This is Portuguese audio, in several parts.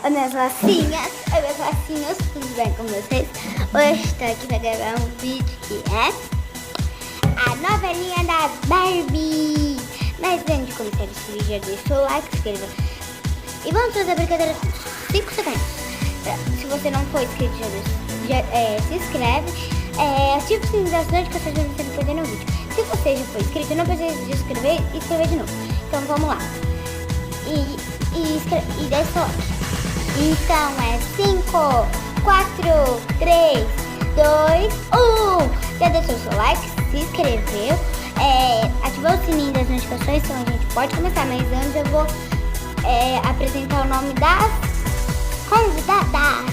Oi, minhas lacinhas. Oi, minhas lacinhas. Tudo bem com vocês? Hoje estou aqui para gravar um vídeo que é a novelinha da Barbie. Mas antes de começar esse vídeo, já deixa o like, se inscreva. E vamos fazer a brincadeira 5 segundos. Se você não for inscrito, já se inscreve. Ativa o sininho das notificações para você não perder nenhum vídeo. Se você já foi inscrito, não precisa de inscrever e inscrever de novo. Então vamos lá. E deixa o like. Então é 5, 4, 3, 2, 1. Já deixou o seu like, se inscreveu, ativou o sininho das notificações, então a gente pode começar. Mas antes eu vou apresentar o nome das convidadas.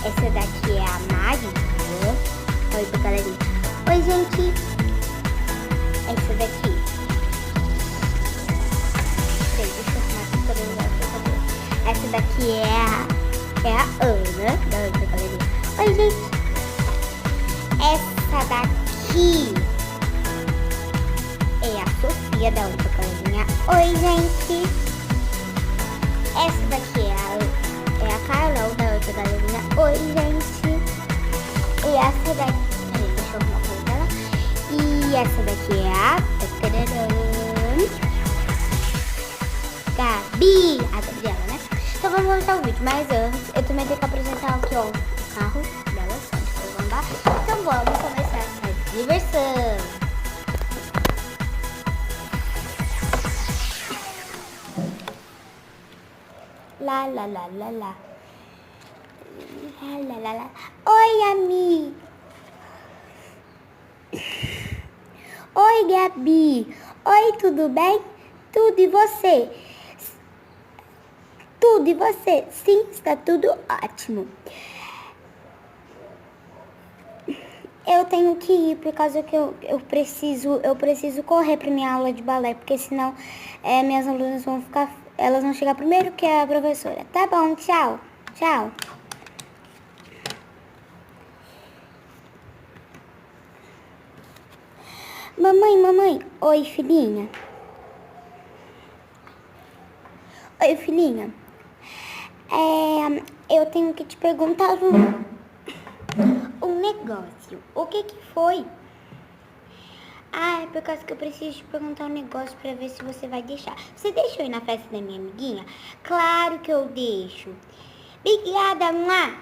Essa daqui é a Mari. Oi, galerinha. Oi, gente. Essa daqui. Essa daqui é a Ana, da outra galeria. Oi, gente. Essa daqui é a Sofia, da outra galeria. Oi, gente. Essa daqui é a Carol, da outra galeria. Oi, gente. E essa daqui... Peraí, deixa eu arrumar a coisa dela. E essa daqui é a... Gabi, a Gabriela, né? Então vamos começar o vídeo, mas antes eu também tenho que apresentar aqui, ó, o carro dela, vamos andar. Então vamos começar essa diversão. Lá, lá, lá, lá, lá. Lá, lá, lá, lá. Oi, amiga. Oi, Gabi. Oi, tudo bem? Tudo, e você? Tudo, e você? Sim, está tudo ótimo. Eu tenho que ir por causa que eu preciso correr para minha aula de balé, porque senão minhas alunas elas vão chegar primeiro que a professora. Tá bom, tchau. Tchau. Mamãe. Oi, filhinha. Oi, filhinha. Eu tenho que te perguntar um negócio. O que foi? É por causa que eu preciso te perguntar um negócio pra ver se você vai deixar. Você deixa eu ir na festa da minha amiguinha? Claro que eu deixo. Obrigada, Má.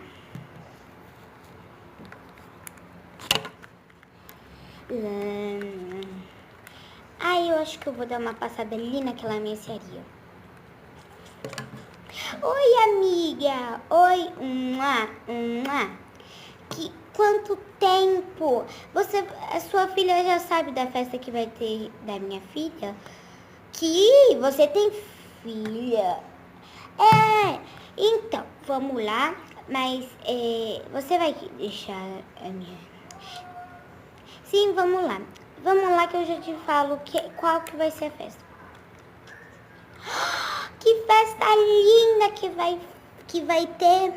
Eu acho que eu vou dar uma passada ali naquela mercearia. Oi, amiga. Oi, quanto tempo? A sua filha já sabe da festa que vai ter da minha filha? Que você tem filha? Então, vamos lá. Mas você vai deixar a minha... Sim, vamos lá. Vamos lá que eu já te falo qual que vai ser a festa. Que festa linda que vai ter.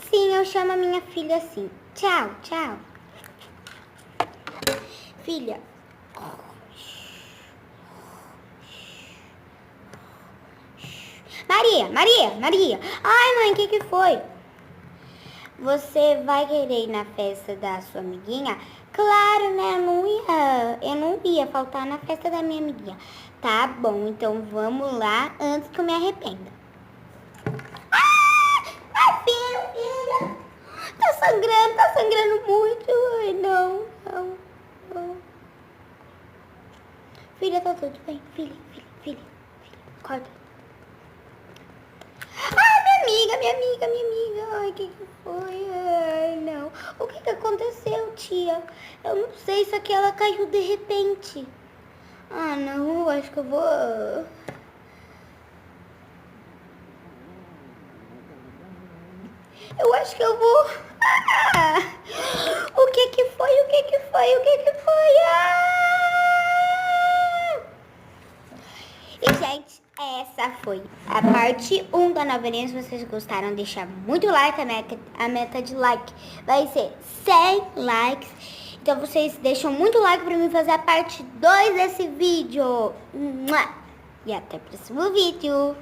Sim, eu chamo a minha filha assim. Tchau. Filha. Maria. Ai, mãe, o que foi? Você vai querer ir na festa da sua amiguinha? Claro, né? Eu não ia faltar na festa da minha amiguinha. Tá bom, então vamos lá antes que eu me arrependa. Filha! Tá sangrando muito. Ai, não. Filha, tá tudo bem. Filha. Acorda. Minha amiga. Ai, o que foi? Ai, não. O que aconteceu, tia? Eu não sei, só que ela caiu de repente. Não, eu acho que eu vou... O que foi? E, gente, essa foi a parte 1 da novelinha. Se vocês gostaram, deixa muito like. A meta de like vai ser 100 likes. Então vocês deixam muito like pra mim fazer a parte 2 desse vídeo. e até o próximo vídeo.